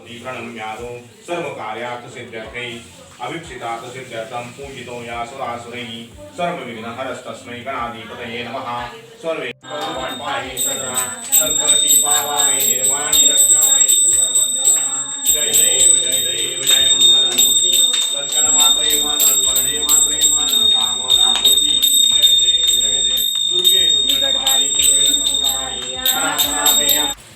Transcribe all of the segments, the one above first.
भवति प्रणम्यादो सर्वकार्यार्थ सिद्ध्यर्थे अभिप्सितार्थ सिद्ध्यर्थं पूजितो या सुरासुरैः सर्वविघ्नहरस्तस्मै गणाधिपतये नमः। सर्वे पाहि सदा संकटि पावामे निर्वाणि रक्षामे सर्ववन्दना। जय देव जय मंगलमूर्ति संकटमात्रे मन वर्णे मात्रे मन कामना मूर्ति। जय देव दुर्गे दुर्गटभारी दुर्गे संहारी।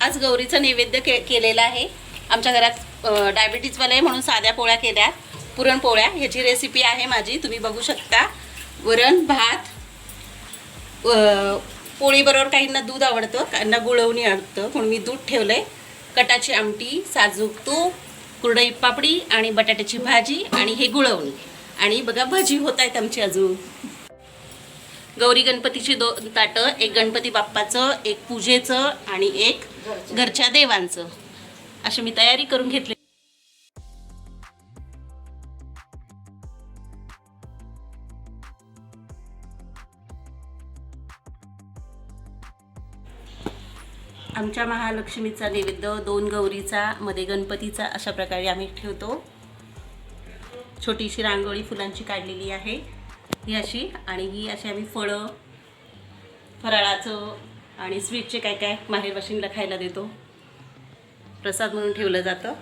आज गौरीचा नैवेद्य केलेला आहे। आमच्या घरात डायबिटीजवाले म्हणून साध्या पोळ्या केल्या, पुरणपोळ्या। ह्याची रेसिपी आहे माझी, तुम्ही बघू शकता। वरण भात, पोळीबरोबर काहींना दूध आवडतं, काहींना गुळवणी आवडतं म्हणून मी दूध ठेवलं आहे। कटाची आमटी, साजूक तूप, कुरडई पापडी आणि बटाट्याची भाजी आणि हे गुळवणी। आणि बघा भजी होत आहेत आमची अजून। गौरी गणपतीची 2 ताटं, एक गणपती बाप्पाचं, एक पूजेचं आणि एक घरच्या देवांचं, अशी मी तयारी करून घेतली। आमच्या महालक्ष्मीचा नैवेद्य 2 गौरीचा, मध्ये गणपतीचा, अशा प्रकारे आम्ही ठेवतो। छोटीशी रांगोळी फुलांची काढलेली आहे ही अशी, आणि ही अशी आम्ही फळं, फराळाचं आणि स्वीटचे काय काय माहेर वाशिणीला खायला देतो, प्रसाद म्हणून ठेवलं जातं।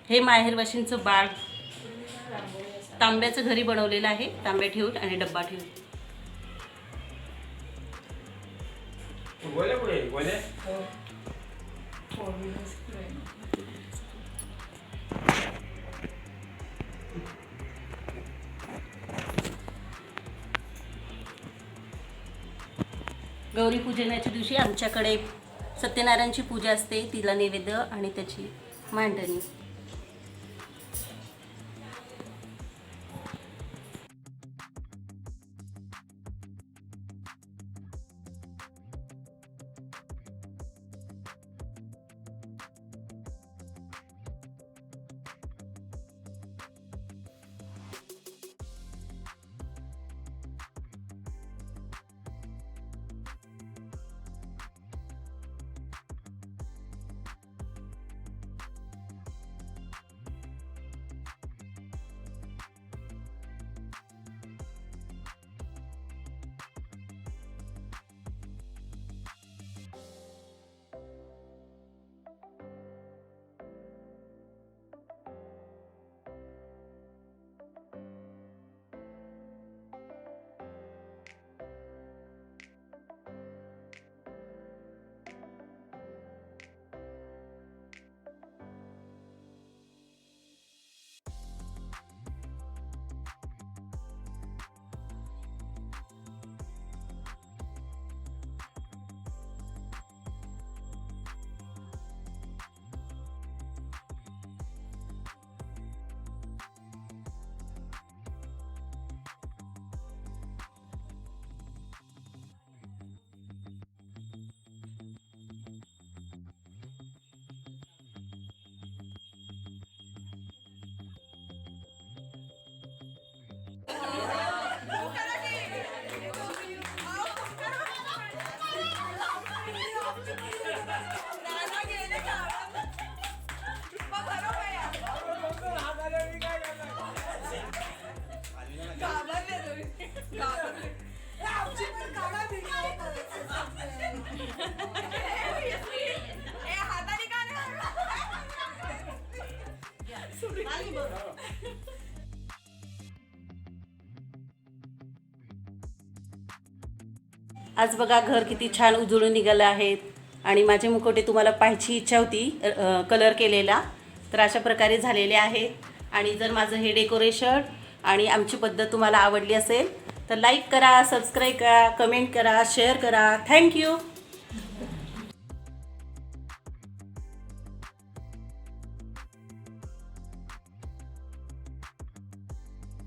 हे माहेर वाशिणीचं बाळ तांब्याचं घरी बनवलेलं आहे, तांब्या ठेवून आणि डब्बा ठेवून। गौरी पूजनाच्या दिवशी आमच्याकडे सत्यनारायणची पूजा असते, तिला नैवेद्य आणि त्याची मांडणी। आज बघा घर किती छान उजळून निघालं आहे, आणि माझे मुखवटे तुम्हाला पाहायची इच्छा होती कलर केलेला, तर अशा प्रकारे झालेले आहेत। आणि जर माझं हे डेकोरेशन आणि आमची पद्धत तुम्हाला आवडली असेल तर लाईक करा, सबस्क्राईब करा, कमेंट करा, शेअर करा। थँक्यू।